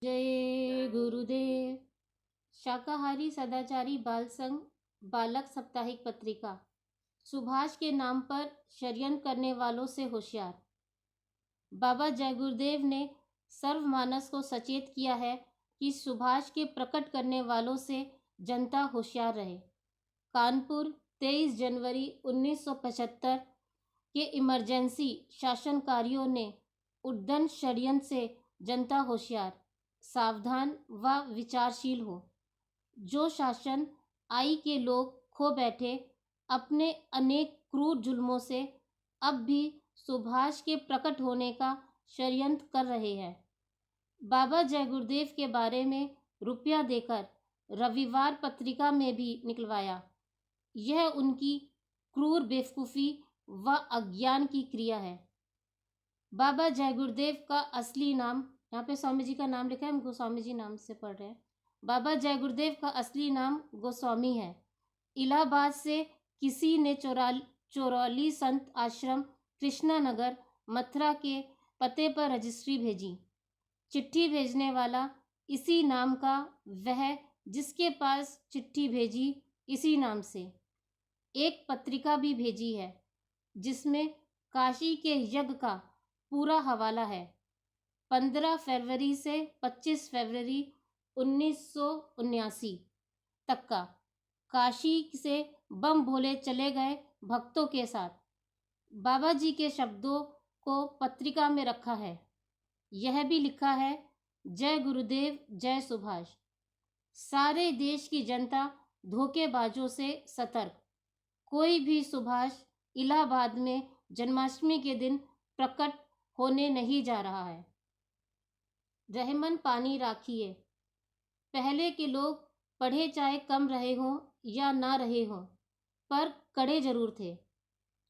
जय गुरुदेव। शाकाहारी सदाचारी बाल संघ बालक साप्ताहिक पत्रिका। सुभाष के नाम पर षड्यंत्र करने वालों से होशियार। बाबा जय गुरुदेव ने सर्वमानस को सचेत किया है कि सुभाष के प्रकट करने वालों से जनता होशियार रहे। कानपुर 23 जनवरी 1975 के इमरजेंसी शासनकारियों ने उद्दंड षड्यंत्र से जनता होशियार, सावधान व विचारशील हो। जो शासन आई के लोग खो बैठे अपने अनेक क्रूर जुल्मों से, अब भी सुभाष के प्रकट होने का षड्यंत्र कर रहे हैं। बाबा जय गुरुदेव के बारे में रुपया देकर रविवार पत्रिका में भी निकलवाया। यह उनकी क्रूर बेवकूफ़ी व अज्ञान की क्रिया है। बाबा जय गुरुदेव का असली नाम, यहाँ पे स्वामी जी का नाम लिखा है, हम गोस्वामी जी नाम से पढ़ रहे हैं। बाबा जय गुरुदेव का असली नाम गोस्वामी है। इलाहाबाद से किसी ने चौराली संत आश्रम कृष्णा नगर मथुरा के पते पर रजिस्ट्री भेजी। चिट्ठी भेजने वाला इसी नाम का वह जिसके पास चिट्ठी भेजी इसी नाम से। एक पत्रिका भी भेजी है जिसमें काशी के यज्ञ का पूरा हवाला है। 15 फरवरी से 25 फरवरी 1979 तक का काशी से बम भोले चले गए भक्तों के साथ। बाबा जी के शब्दों को पत्रिका में रखा है। यह भी लिखा है, जय गुरुदेव जय सुभाष। सारे देश की जनता धोखेबाजों से सतर्क। कोई भी सुभाष इलाहाबाद में जन्माष्टमी के दिन प्रकट होने नहीं जा रहा है। रहमन पानी राखिए। पहले के लोग पढ़े चाहे कम रहे हों या ना रहे हों, पर कड़े जरूर थे।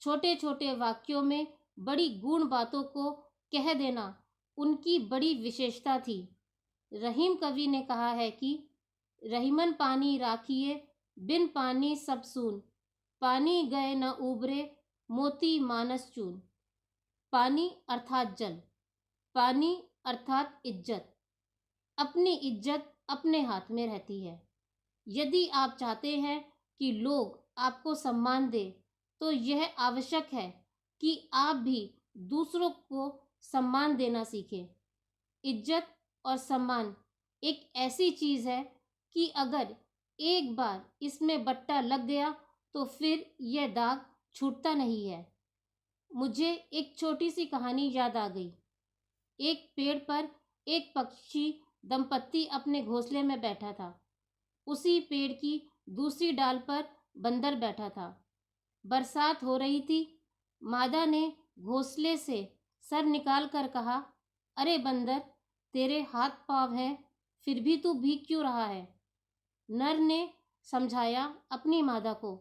छोटे छोटे वाक्यों में बड़ी गूढ़ बातों को कह देना उनकी बड़ी विशेषता थी। रहीम कवि ने कहा है कि रहीमन पानी राखिए, बिन पानी सब सून। पानी गए न उबरे, मोती मानस चून। पानी अर्थात जल, पानी अर्थात इज्जत। अपनी इज्जत अपने हाथ में रहती है। यदि आप चाहते हैं कि लोग आपको सम्मान दें, तो यह आवश्यक है कि आप भी दूसरों को सम्मान देना सीखें। इज्जत और सम्मान एक ऐसी चीज़ है कि अगर एक बार इसमें बट्टा लग गया तो फिर यह दाग छूटता नहीं है। मुझे एक छोटी सी कहानी याद आ गई। एक पेड़ पर एक पक्षी दंपत्ति अपने घोंसले में बैठा था। उसी पेड़ की दूसरी डाल पर बंदर बैठा था। बरसात हो रही थी। मादा ने घोंसले से सर निकाल कर कहा, अरे बंदर, तेरे हाथ पाँव हैं, फिर भी तू भीग क्यों रहा है? नर ने समझाया अपनी मादा को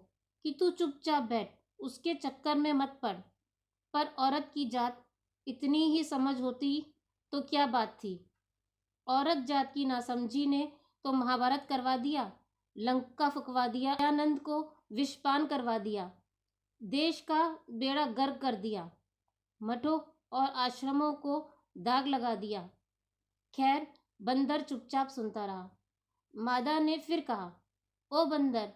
कि तू चुपचाप बैठ, उसके चक्कर में मत पड़। पर औरत की जात इतनी ही समझ होती तो क्या बात थी। औरत जात की नासमझी ने तो महाभारत करवा दिया, लंका फुकवा दिया, आनंद को विषपान करवा दिया, देश का बेड़ा गर्क कर दिया, मठों और आश्रमों को दाग लगा दिया। खैर, बंदर चुपचाप सुनता रहा। मादा ने फिर कहा, ओ बंदर,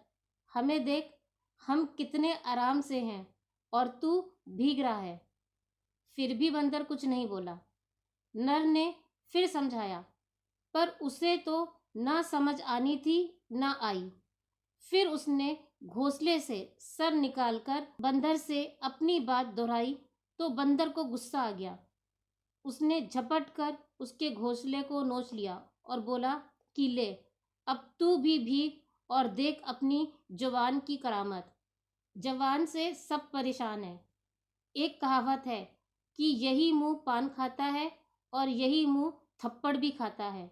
हमें देख, हम कितने आराम से हैं और तू भीग रहा है। फिर भी बंदर कुछ नहीं बोला। नर ने फिर समझाया, पर उसे तो ना समझ आनी थी ना आई। फिर उसने घोंसले से सर निकालकर बंदर से अपनी बात दोहराई तो बंदर को गुस्सा आ गया। उसने झपट कर उसके घोंसले को नोच लिया और बोला कि ले, अब तू भी भीग और देख अपनी जवान की करामत। जवान से सब परेशान है। एक कहावत है कि यही मुंह पान खाता है और यही मुंह थप्पड़ भी खाता है।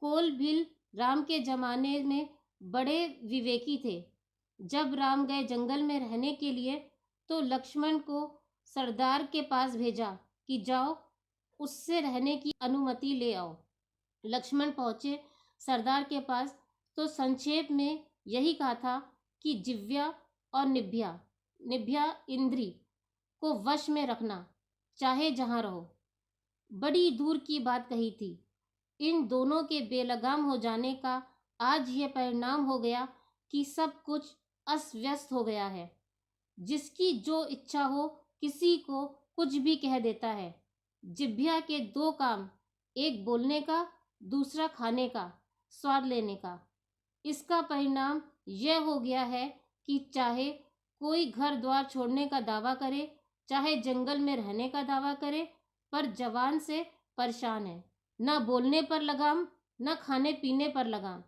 कोल भील राम के जमाने में बड़े विवेकी थे। जब राम गए जंगल में रहने के लिए तो लक्ष्मण को सरदार के पास भेजा कि जाओ उससे रहने की अनुमति ले आओ। लक्ष्मण पहुंचे सरदार के पास तो संक्षेप में यही कहा था कि जिव्या और निभ्या इंद्री को वश में रखना, चाहे जहां रहो। बड़ी दूर की बात कही थी। इन दोनों के बेलगाम हो जाने का आज ये परिणाम हो गया कि सब कुछ अस्त व्यस्त हो गया है। जिसकी जो इच्छा हो किसी को कुछ भी कह देता है। जिह्वा के दो काम, एक बोलने का, दूसरा खाने का, स्वाद लेने का। इसका परिणाम यह हो गया है कि चाहे कोई घर द्वार छोड़ने का दावा करे, चाहे जंगल में रहने का दावा करे, पर जवान से परेशान है। ना बोलने पर लगाम, ना खाने पीने पर लगाम।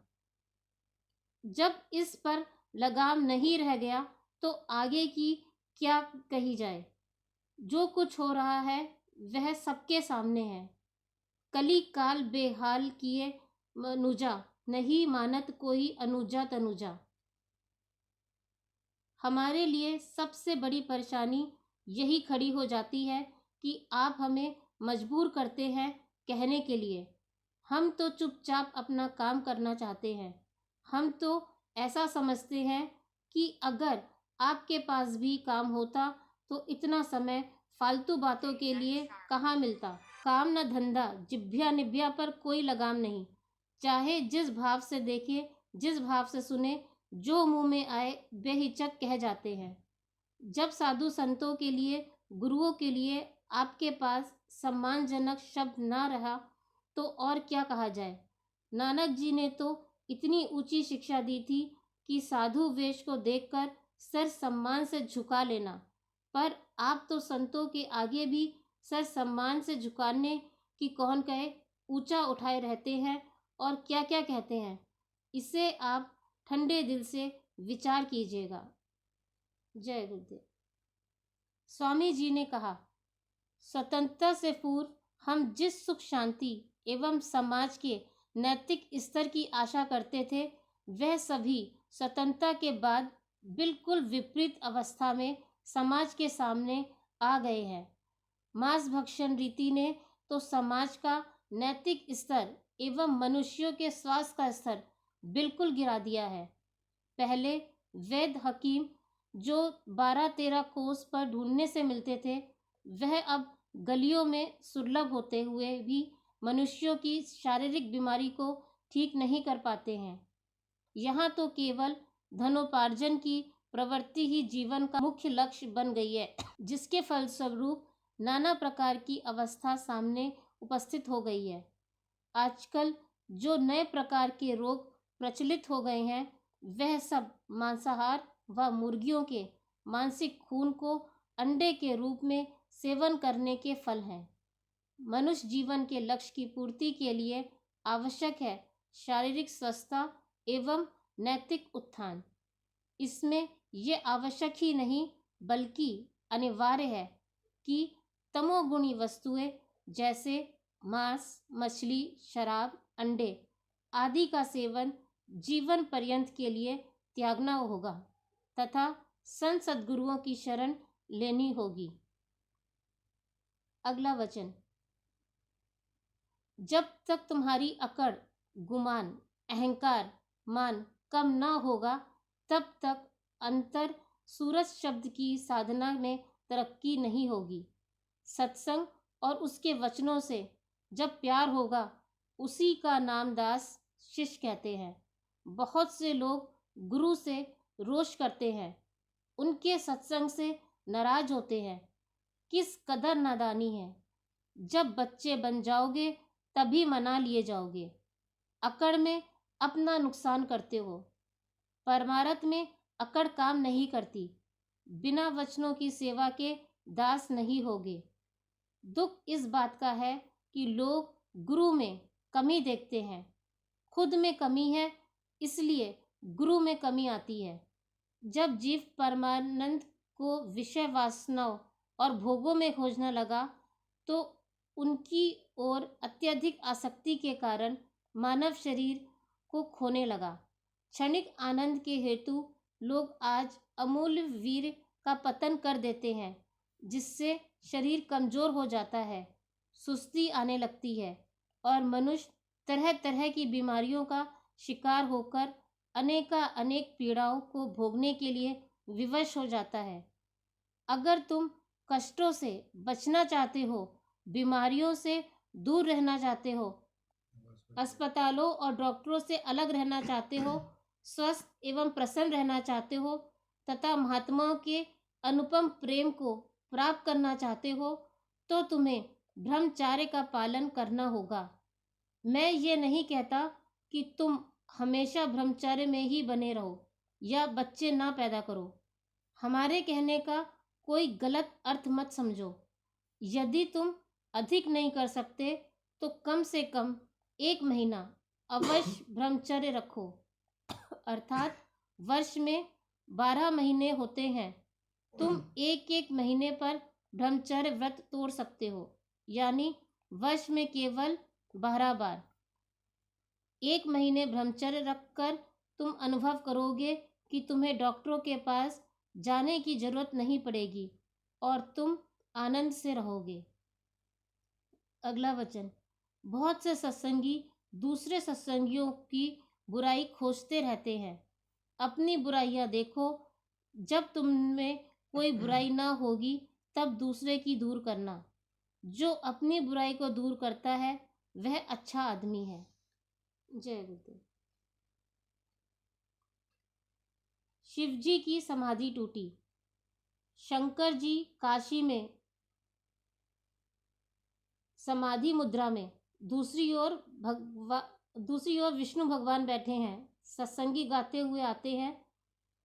जब इस पर लगाम नहीं रह गया तो आगे की क्या कही जाए। जो कुछ हो रहा है वह सबके सामने है। कली काल बेहाल किए मनुजा, नहीं मानत कोई अनुजा तनुजा। हमारे लिए सबसे बड़ी परेशानी यही खड़ी हो जाती है कि आप हमें मजबूर करते हैं कहने के लिए। हम तो चुपचाप अपना काम करना चाहते हैं। हम तो ऐसा समझते हैं कि अगर आपके पास भी काम होता तो इतना समय फालतू बातों के लिए कहाँ मिलता। काम न धंधा, जिभ्या निभ्या पर कोई लगाम नहीं। चाहे जिस भाव से देखे, जिस भाव से सुने, जो मुंह में आए बेहिचक कह जाते हैं। जब साधु संतों के लिए, गुरुओं के लिए आपके पास सम्मानजनक शब्द ना रहा तो और क्या कहा जाए। नानक जी ने तो इतनी ऊंची शिक्षा दी थी कि साधु वेश को देखकर सर सम्मान से झुका लेना, पर आप तो संतों के आगे भी सर सम्मान से झुकाने की कौन कहे ऊंचा उठाए रहते हैं और क्या क्या कहते हैं। इसे आप ठंडे दिल से विचार कीजिएगा। जय गुरुदेव। स्वामी जी ने कहा, स्वतंत्रता से पूर्व हम जिस सुख शांति एवं समाज के नैतिक स्तर की आशा करते थे वह सभी स्वतंत्रता के बाद बिल्कुल विपरीत अवस्था में समाज के सामने आ गए हैं। मांस भक्षण रीति ने तो समाज का नैतिक स्तर एवं मनुष्यों के स्वास्थ्य का स्तर बिल्कुल गिरा दिया है। पहले वैद्य हकीम जो 12-13 कोस पर ढूंढने से मिलते थे वह अब गलियों में सुलभ होते हुए भी मनुष्यों की शारीरिक बीमारी को ठीक नहीं कर पाते हैं। यहाँ तो केवल धनोपार्जन की प्रवृत्ति ही जीवन का मुख्य लक्ष्य बन गई है, जिसके फलस्वरूप नाना प्रकार की अवस्था सामने उपस्थित हो गई है। आजकल जो नए प्रकार के रोग प्रचलित हो गए हैं वह सब मांसाहार व मुर्गियों के मानसिक खून को अंडे के रूप में सेवन करने के फल हैं। मनुष्य जीवन के लक्ष्य की पूर्ति के लिए आवश्यक है शारीरिक स्वस्थता एवं नैतिक उत्थान। इसमें यह आवश्यक ही नहीं बल्कि अनिवार्य है कि तमोगुणी वस्तुएं जैसे मांस, मछली, शराब, अंडे आदि का सेवन जीवन पर्यंत के लिए त्यागना होगा तथा संत सद्गुरुओं की शरण लेनी होगी। अगला वचन, जब तक तुम्हारी अकड़, गुमान, अहंकार, मान कम ना होगा तब तक अंतर सूरज शब्द की साधना में तरक्की नहीं होगी। सत्संग और उसके वचनों से जब प्यार होगा उसी का नाम दास शिष्य कहते हैं। बहुत से लोग गुरु से रोष करते हैं, उनके सत्संग से नाराज होते हैं। किस कदर नादानी है। जब बच्चे बन जाओगे तभी मना लिए जाओगे। अकड़ में अपना नुकसान करते हो। परमार्थ में अकड़ काम नहीं करती। बिना वचनों की सेवा के दास नहीं होगे। दुख इस बात का है कि लोग गुरु में कमी देखते हैं। खुद में कमी है इसलिए गुरु में कमी आती है। जब जीव परमानंद को विषय वासनाओं और भोगों में खोजने लगा तो उनकी ओर अत्यधिक आसक्ति के कारण मानव शरीर को खोने लगा। क्षणिक आनंद के हेतु लोग आज अमूल्य वीर का पतन कर देते हैं, जिससे शरीर कमजोर हो जाता है, सुस्ती आने लगती है और मनुष्य तरह तरह की बीमारियों का शिकार होकर अनेक पीड़ाओं को भोगने के लिए विवश हो जाता है। अगर तुम कष्टों से बचना चाहते हो, बीमारियों से दूर रहना चाहते हो, अस्पतालों और डॉक्टरों से अलग रहना चाहते हो, स्वस्थ एवं प्रसन्न रहना चाहते हो तथा महात्माओं के अनुपम प्रेम को प्राप्त करना चाहते हो, तो तुम्हें ब्रह्मचर्य का पालन करना होगा। मैं ये नहीं कहता कि तुम हमेशा ब्रह्मचर्य में ही बने रहो या बच्चे ना पैदा करो। हमारे कहने का कोई गलत अर्थ मत समझो। यदि तुम अधिक नहीं कर सकते तो कम से कम 1 महीना अवश्य ब्रह्मचर्य रखो। अर्थात वर्ष में 12 महीने होते हैं। तुम एक एक महीने पर ब्रह्मचर्य व्रत तोड़ सकते हो, यानी वर्ष में केवल 12 बार। 1 महीने ब्रह्मचर्य रखकर तुम अनुभव करोगे कि तुम्हें डॉक्टरों के पास जाने की जरूरत नहीं पड़ेगी और तुम आनंद से रहोगे। अगला वचन। बहुत से सत्संगी दूसरे सत्संगियों की बुराई खोजते रहते हैं। अपनी बुराइयां देखो। जब तुम में कोई बुराई ना होगी तब दूसरे की दूर करना। जो अपनी बुराई को दूर करता है वह अच्छा आदमी है। जय गुरुदेव। शिव जी की समाधि टूटी। शंकर जी काशी में समाधि मुद्रा में, दूसरी ओर विष्णु भगवान बैठे हैं। सत्संगी गाते हुए आते हैं,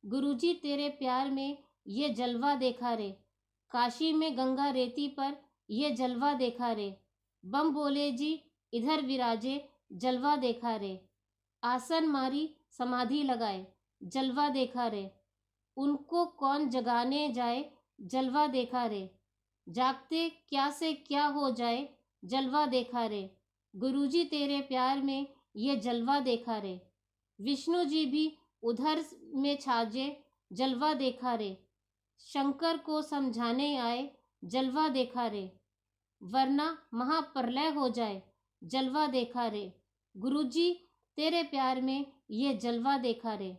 गुरुजी तेरे प्यार में ये जलवा देखा रे, काशी में गंगा रेती पर ये जलवा देखा रे, बम बोले जी इधर विराजे जलवा देखा रे, आसन मारी समाधि लगाए जलवा देखा रे, उनको कौन जगाने जाए जलवा देखा रे, जागते क्या से क्या हो जाए जलवा देखा रे, गुरुजी तेरे प्यार में ये जलवा देखा रे, विष्णु जी भी उधर में छाजे जलवा देखा रे, शंकर को समझाने आए जलवा देखा रे, वरना महाप्रलय हो जाए जलवा देखा रे, गुरुजी तेरे प्यार में ये जलवा देखा रे,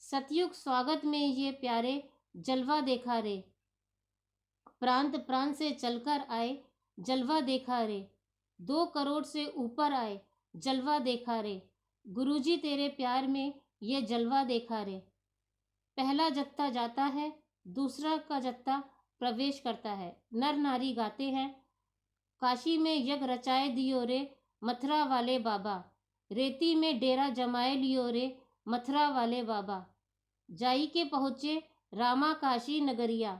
सतयुग स्वागत में ये प्यारे जलवा देखा रे, प्रांत प्रांत से चलकर आए जलवा देखा रे, 2 करोड़ से ऊपर आए जलवा देखा रे, गुरुजी तेरे प्यार में ये जलवा देखा रे। पहला जत्था जाता है, दूसरा का जत्था प्रवेश करता है। नर नारी गाते हैं, काशी में यज्ञ रचाए दियो रे मथुरा वाले बाबा, रेती में डेरा जमाए लियो रे मथुरा वाले बाबा, जाई के पहुँचे रामा काशी नगरिया,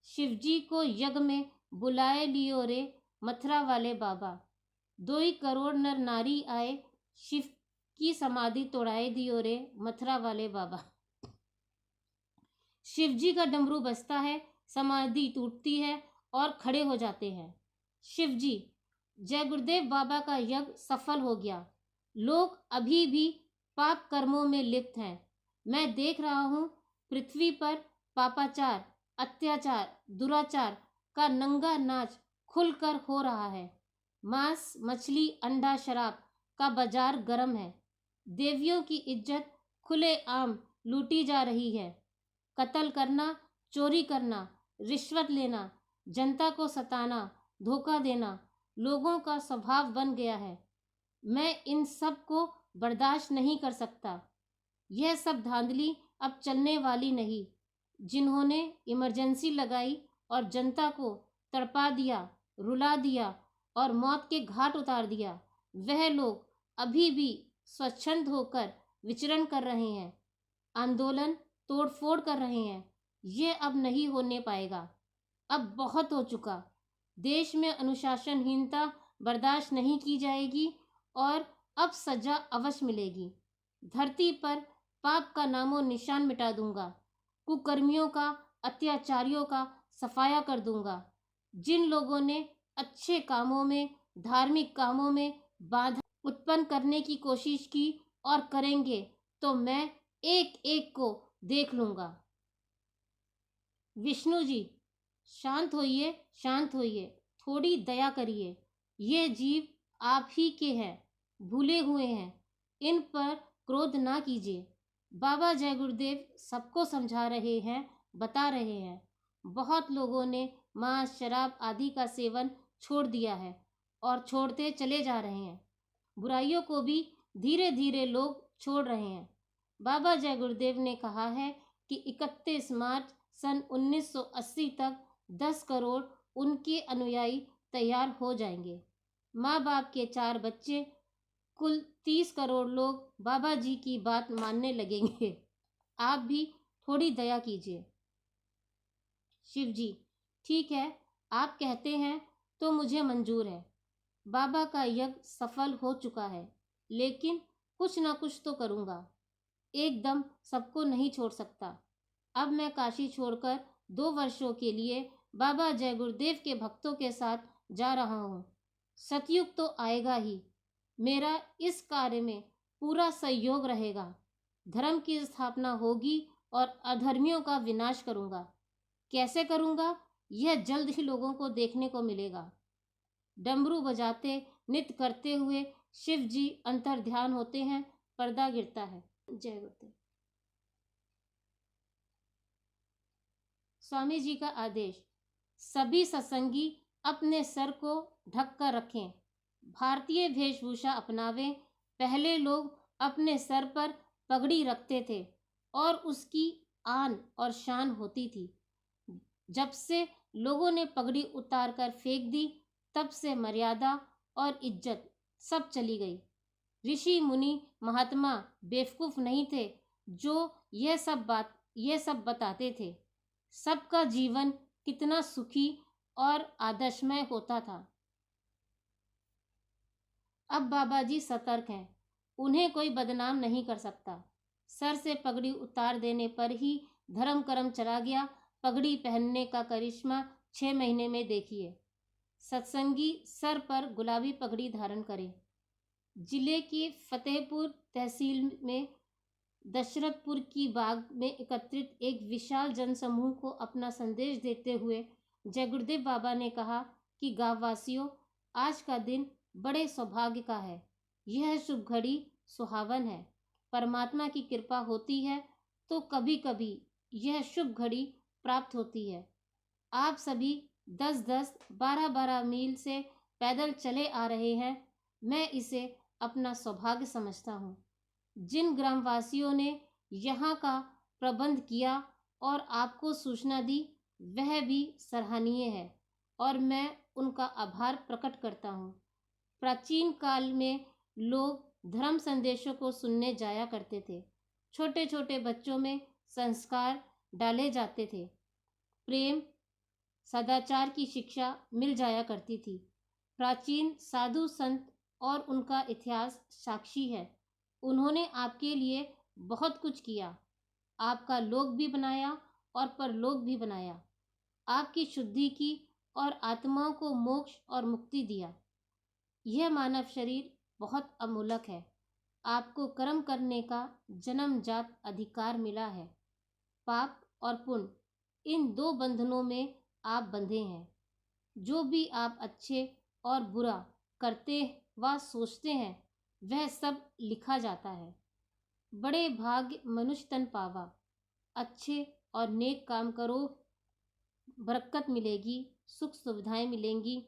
शिवजी को यज्ञ में बुलाए लियो रे मथुरा वाले बाबा, 2 करोड़ नर नारी आए शिव की समाधि तोड़ाए दियो रे मथुरा वाले बाबा। शिवजी का डमरू बजता है, समाधि टूटती है और खड़े हो जाते हैं। शिवजी, जय गुरुदेव बाबा का यज्ञ सफल हो गया। लोग अभी भी पाप कर्मों में लिप्त हैं। मैं देख रहा हूँ पृथ्वी पर पापाचार, अत्याचार, दुराचार का नंगा नाच खुलकर हो रहा है। मांस, मछली, अंडा, शराब का बाजार गर्म है। देवियों की इज्जत खुलेआम लूटी जा रही है। कत्ल करना, चोरी करना, रिश्वत लेना, जनता को सताना, धोखा देना लोगों का स्वभाव बन गया है। मैं इन सब को बर्दाश्त नहीं कर सकता। यह सब धांधली अब चलने वाली नहीं। जिन्होंने इमरजेंसी लगाई और जनता को तड़पा दिया, रुला दिया और मौत के घाट उतार दिया, वह लोग अभी भी स्वच्छंद होकर विचरण कर रहे हैं, आंदोलन तोड़फोड़ कर रहे हैं। ये अब नहीं होने पाएगा। अब बहुत हो चुका। देश में अनुशासनहीनता बर्दाश्त नहीं की जाएगी और अब सजा अवश्य मिलेगी। धरती पर पाप का नामो निशान मिटा दूंगा। कुकर्मियों का, अत्याचारियों का सफाया कर दूंगा। जिन लोगों ने अच्छे कामों में, धार्मिक कामों में बाधा उत्पन्न करने की कोशिश की और करेंगे तो मैं एक एक को देख लूंगा। विष्णु जी, शांत होइए, शांत होइए, थोड़ी दया करिए। ये जीव आप ही के हैं, भूले हुए हैं, इन पर क्रोध ना कीजिए। बाबा जय गुरुदेव सबको समझा रहे हैं, बता रहे हैं। बहुत लोगों ने मांस, शराब आदि का सेवन छोड़ दिया है और छोड़ते चले जा रहे हैं। बुराइयों को भी धीरे धीरे लोग छोड़ रहे हैं। बाबा जय गुरुदेव ने कहा है कि 31 मार्च सन 1980 तक 10 करोड़ उनके अनुयायी तैयार हो जाएंगे। माँ बाप के 4 बच्चे, कुल 30 करोड़ लोग बाबा जी की बात मानने लगेंगे। आप भी थोड़ी दया कीजिए। शिव जी, ठीक है, आप कहते हैं तो मुझे मंजूर है। बाबा का यज्ञ सफल हो चुका है, लेकिन कुछ ना कुछ तो करूँगा। एकदम सबको नहीं छोड़ सकता। अब मैं काशी छोड़कर 2 वर्षों के लिए बाबा जय गुरुदेव के भक्तों के साथ जा रहा हूँ। सतयुग तो आएगा ही। मेरा इस कार्य में पूरा सहयोग रहेगा। धर्म की स्थापना होगी और अधर्मियों का विनाश करूँगा। कैसे करूँगा, यह जल्द ही लोगों को देखने को मिलेगा। डमरू बजाते नृत्य करते हुए शिव जी अंतर ध्यान होते हैं। पर्दा गिरता है। जय गुरुदेव। स्वामी जी का आदेश, सभी सत्संगी अपने सर को ढक कर रखें। भारतीय वेशभूषा अपनावें। पहले लोग अपने सर पर पगड़ी रखते थे और उसकी आन और शान होती थी। जब से लोगों ने पगड़ी उतार कर फेंक दी, तब से मर्यादा और इज्जत सब चली गई। ऋषि मुनि महात्मा बेवकूफ नहीं थे जो यह सब बताते थे। सबका जीवन कितना सुखी और आदर्शमय होता था। अब बाबा जी सतर्क हैं। उन्हें कोई बदनाम नहीं कर सकता। सर से पगड़ी उतार देने पर ही धर्म कर्म चला गया। पगड़ी पहनने का करिश्मा 6 महीने में देखिए। सत्संगी सर पर गुलाबी पगड़ी धारण करें। जिले की फतेहपुर तहसील में दशरथपुर की बाग में एकत्रित एक विशाल जनसमूह को अपना संदेश देते हुए जय गुरुदेव बाबा ने कहा कि गांववासियों, आज का दिन बड़े सौभाग्य का है। यह शुभ घड़ी सुहावन है। परमात्मा की कृपा होती है तो कभी कभी यह शुभ घड़ी प्राप्त होती है। आप सभी 10-10, 12-12 मील से पैदल चले आ रहे हैं। मैं इसे अपना सौभाग्य समझता हूँ। जिन ग्रामवासियों ने यहाँ का प्रबंध किया और आपको सूचना दी, वह भी सराहनीय है और मैं उनका आभार प्रकट करता हूँ। प्राचीन काल में लोग धर्म संदेशों को सुनने जाया करते थे। छोटे छोटे बच्चों में संस्कार डाले जाते थे। प्रेम, सदाचार की शिक्षा मिल जाया करती थी। प्राचीन साधु संत और उनका इतिहास साक्षी है। उन्होंने आपके लिए बहुत कुछ किया। आपका लोक भी बनाया और परलोक भी बनाया। आपकी शुद्धि की और आत्माओं को मोक्ष और मुक्ति दिया। यह मानव शरीर बहुत अमूल्य है। आपको कर्म करने का जन्मजात अधिकार मिला है। पाप और पुण्य, इन 2 बंधनों में आप बंधे हैं। जो भी आप अच्छे और बुरा करते व सोचते हैं, वह सब लिखा जाता है। बड़े भाग्य मनुष्य तन पावा। अच्छे और नेक काम करो, बरकत मिलेगी, सुख सुविधाएं मिलेंगी।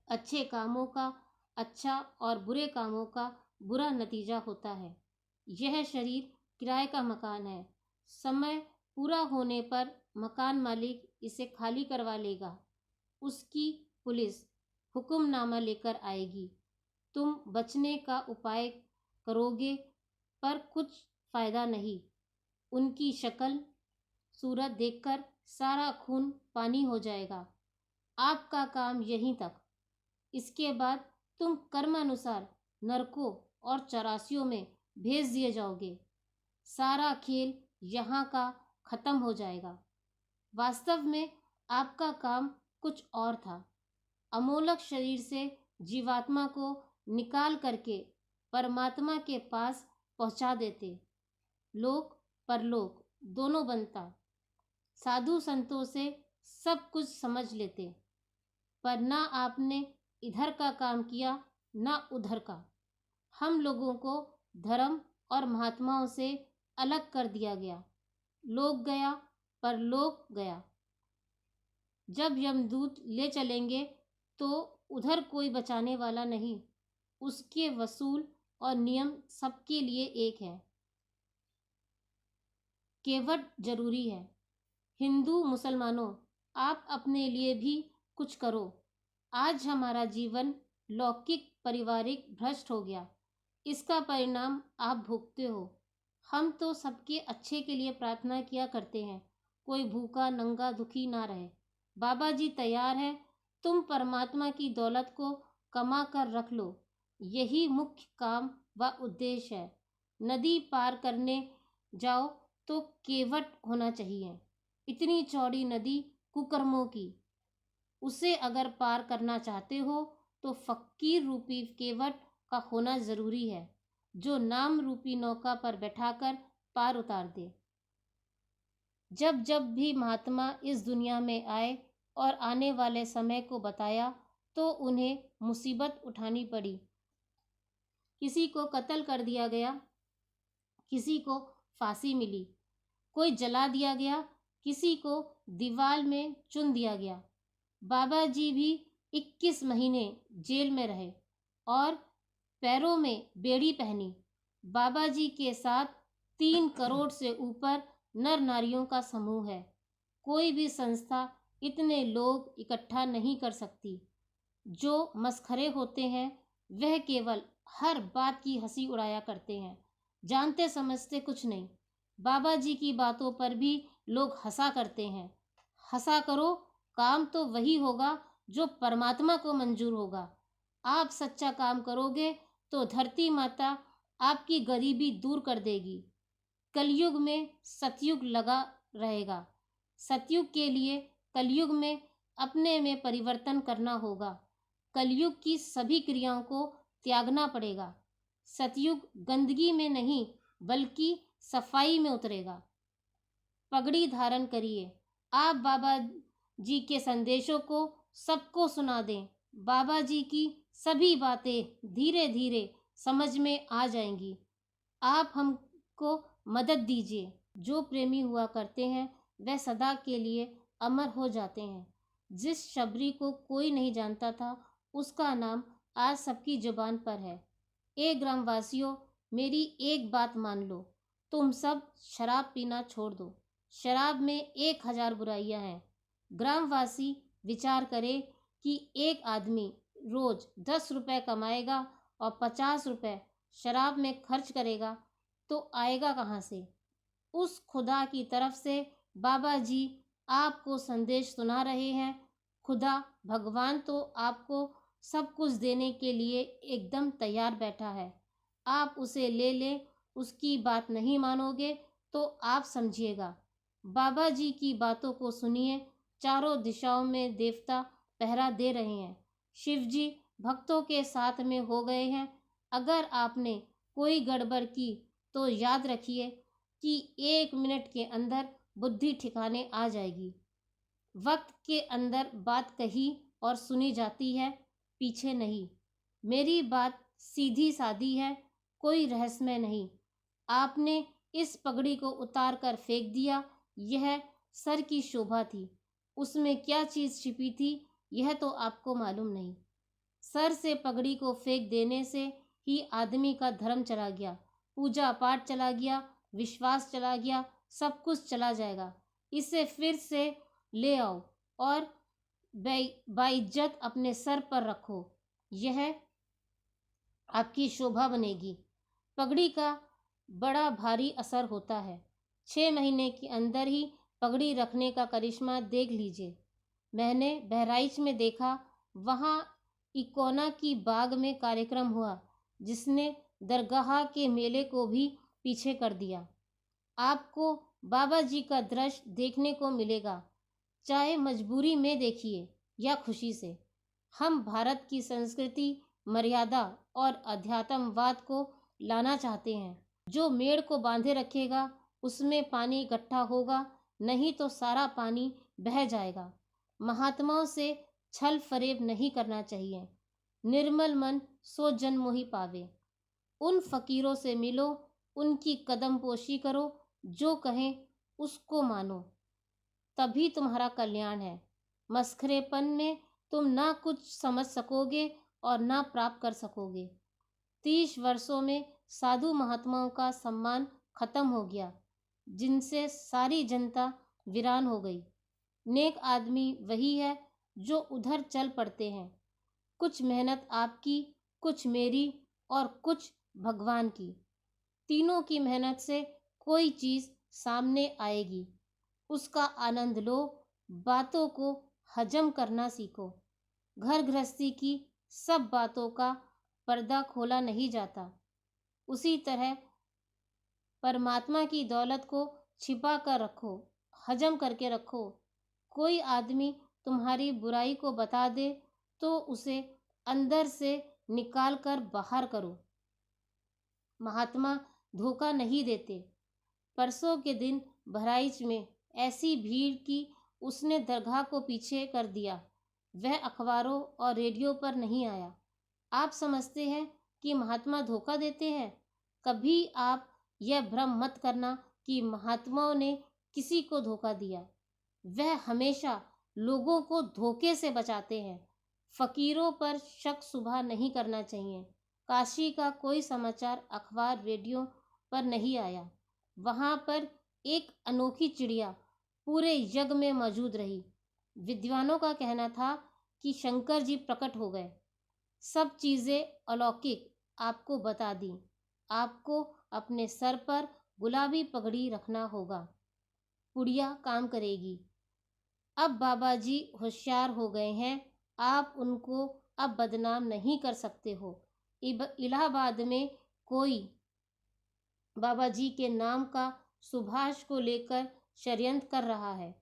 अच्छे कामों का अच्छा और बुरे कामों का बुरा नतीजा होता है। यह शरीर किराए का मकान है। समय पूरा होने पर मकान मालिक इसे खाली करवा लेगा। उसकी पुलिस हुक्मनामा लेकर आएगी। तुम बचने का उपाय करोगे पर कुछ फायदा नहीं। उनकी शक्ल सूरत देखकर सारा खून पानी हो जाएगा। आपका काम यहीं तक। इसके बाद तुम कर्मानुसार नरकों और चौरासियों में भेज दिए जाओगे। सारा खेल यहाँ का खत्म हो जाएगा। वास्तव में आपका काम कुछ और था। अमोलक शरीर से जीवात्मा को निकाल करके परमात्मा के पास पहुंचा देते। लोक परलोक दोनों बनता। साधु संतों से सब कुछ समझ लेते। पर ना आपने इधर का काम किया ना उधर का। हम लोगों को धर्म और महात्माओं से अलग कर दिया गया। लोक गया परलोक गया। जब यमदूत ले चलेंगे तो उधर कोई बचाने वाला नहीं। उसके वसूल और नियम सबके लिए एक है। केवट जरूरी है। हिंदू मुसलमानों, आप अपने लिए भी कुछ करो। आज हमारा जीवन लौकिक पारिवारिक भ्रष्ट हो गया। इसका परिणाम आप भुगते हो। हम तो सबके अच्छे के लिए प्रार्थना किया करते हैं, कोई भूखा नंगा दुखी ना रहे। बाबा जी तैयार है, तुम परमात्मा की दौलत को कमा कर रख लो। यही मुख्य काम व उद्देश्य है। नदी पार करने जाओ तो केवट होना चाहिए। इतनी चौड़ी नदी कुकर्मों की, उसे अगर पार करना चाहते हो तो फकीर रूपी केवट का होना जरूरी है, जो नाम रूपी नौका पर बैठाकर पार उतार दे। जब जब भी महात्मा इस दुनिया में आए और आने वाले समय को बताया तो उन्हें मुसीबत उठानी पड़ी। किसी को कत्ल कर दिया गया, किसी को फांसी मिली, कोई जला दिया गया, किसी को दीवार में चुन दिया गया। बाबा जी भी 21 महीने जेल में रहे और पैरों में बेड़ी पहनी। बाबा जी के साथ 3 करोड़ से ऊपर नर नारियों का समूह है। कोई भी संस्था इतने लोग इकट्ठा नहीं कर सकती। जो मस्खरे होते हैं वह केवल हर बात की हंसी उड़ाया करते हैं, जानते समझते कुछ नहीं। बाबा जी की बातों पर भी लोग हंसा करते हैं। हंसा करो, काम तो वही होगा जो परमात्मा को मंजूर होगा। आप सच्चा काम करोगे तो धरती माता आपकी गरीबी दूर कर देगी। कलयुग में सतयुग लगा रहेगा। सतयुग के लिए कलयुग में अपने में परिवर्तन करना होगा। कलयुग की सभी क्रियाओं को त्यागना पड़ेगा। सतयुग गंदगी में नहीं बल्कि सफाई में उतरेगा। पगड़ी धारण करिए। आप बाबा जी के संदेशों को सबको सुना दें। बाबा जी की सभी बातें धीरे धीरे समझ में आ जाएंगी। आप हमको मदद दीजिए। जो प्रेमी हुआ करते हैं वह सदा के लिए अमर हो जाते हैं। जिस शबरी को कोई नहीं जानता था, उसका नाम आज सबकी जुबान पर है। ए ग्रामवासियों, मेरी एक बात मान लो, तुम सब शराब पीना छोड़ दो। शराब में 1000 बुराइयां हैं। ग्रामवासी विचार करे कि एक आदमी रोज 10 रुपए कमाएगा और 50 रुपए शराब में खर्च करेगा तो आएगा कहाँ से। उस खुदा की तरफ से बाबा जी आपको संदेश सुना रहे हैं। खुदा भगवान तो आपको सब कुछ देने के लिए एकदम तैयार बैठा है। आप उसे ले लें। उसकी बात नहीं मानोगे तो आप समझिएगा। बाबा जी की बातों को सुनिए। चारों दिशाओं में देवता पहरा दे रहे हैं। शिव जी भक्तों के साथ में हो गए हैं। अगर आपने कोई गड़बड़ की तो याद रखिए कि 1 मिनट के अंदर बुद्धि ठिकाने आ जाएगी। वक्त के अंदर बात कही और सुनी जाती है, पीछे नहीं। मेरी बात सीधी सादी है, कोई रहस्यमय नहीं। आपने इस पगड़ी को उतार कर फेंक दिया, यह सर की शोभा थी। उसमें क्या चीज छिपी थी यह तो आपको मालूम नहीं। सर से पगड़ी को फेंक देने से ही आदमी का धर्म चला गया, पूजा पाठ चला गया, विश्वास चला गया, सब कुछ चला जाएगा। इसे फिर से ले आओ और बाइज्जत अपने सर पर रखो, यह आपकी शोभा बनेगी। पगड़ी का बड़ा भारी असर होता है। 6 महीने के अंदर ही पगड़ी रखने का करिश्मा देख लीजिए। मैंने बहराइच में देखा, वहाँ इकोना की बाग में कार्यक्रम हुआ जिसने दरगाह के मेले को भी पीछे कर दिया। आपको बाबा जी का दृश्य देखने को मिलेगा, चाहे मजबूरी में देखिए या खुशी से। हम भारत की संस्कृति, मर्यादा और अध्यात्मवाद को लाना चाहते हैं। जो मेड़ को बांधे रखेगा उसमें पानी इकट्ठा होगा, नहीं तो सारा पानी बह जाएगा। महात्माओं से छल फरेब नहीं करना चाहिए। निर्मल मन सो जन्म ही पावे। उन फकीरों से मिलो, उनकी कदम पोशी करो, जो कहें उसको मानो, तभी तुम्हारा कल्याण है। मस्खरेपन में तुम ना कुछ समझ सकोगे और ना प्राप्त कर सकोगे। 30 वर्षों में साधु महात्माओं का सम्मान खत्म हो गया, जिनसे सारी जनता वीरान हो गई। नेक आदमी वही है जो उधर चल पड़ते हैं। कुछ मेहनत आपकी, कुछ मेरी और कुछ भगवान की। तीनों की मेहनत से कोई चीज सामने आएगी। उसका आनंद लो, बातों को हजम करना सीखो। घर गृहस्थी की सब बातों का पर्दा खोला नहीं जाता। उसी तरह परमात्मा की दौलत को छिपा कर रखो, हजम करके रखो। कोई आदमी तुम्हारी बुराई को बता दे तो उसे अंदर से निकाल कर बाहर करो। महात्मा धोखा नहीं देते। परसों के दिन बहराइच में ऐसी भीड़ कि उसने दरगाह को पीछे कर दिया। वह अखबारों और रेडियो पर नहीं आया। आप समझते हैं कि महात्मा धोखा देते हैं? कभी आप यह भ्रम मत करना कि महात्माओं ने किसी को धोखा दिया। वह हमेशा लोगों को धोखे से बचाते हैं। फकीरों पर शक शुबा नहीं करना चाहिए। काशी का कोई समाचार अखबार रेडियो पर नहीं आया। वहां पर एक अनोखी चिड़िया पूरे यज्ञ में मौजूद रही। विद्वानों का कहना था कि शंकर जी प्रकट हो गए। सब चीजें अलौकिक आपको बता दी। आपको अपने सर पर गुलाबी पगड़ी रखना होगा। पुड़िया काम करेगी। अब बाबा जी होशियार हो गए हैं। आप उनको अब बदनाम नहीं कर सकते हो। इलाहाबाद में कोई बाबा जी के नाम का सुभाष को लेकर षड्यंत्र कर रहा है।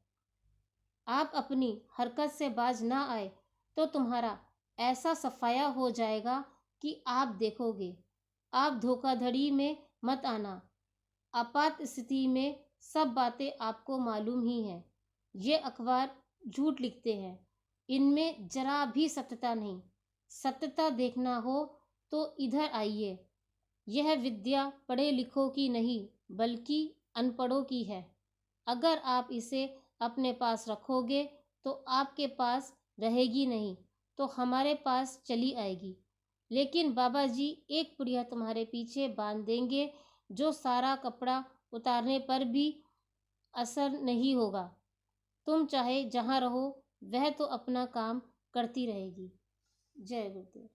आप अपनी हरकत से बाज ना आए तो तुम्हारा ऐसा सफाया हो जाएगा कि आप देखोगे। आप धोखाधड़ी में मत आना। आपात स्थिति में सब बातें आपको मालूम ही हैं। ये अखबार झूठ लिखते हैं। इनमें जरा भी सत्यता नहीं। सत्यता देखना हो तो इधर आइए। यह विद्या पढ़े लिखों की नहीं बल्कि अनपढ़ों की है। अगर आप इसे अपने पास रखोगे तो आपके पास रहेगी नहीं तो हमारे पास चली आएगी। लेकिन बाबा जी एक पुड़िया तुम्हारे पीछे बांध देंगे जो सारा कपड़ा उतारने पर भी असर नहीं होगा। तुम चाहे जहाँ रहो वह तो अपना काम करती रहेगी। जय गुरुदेव।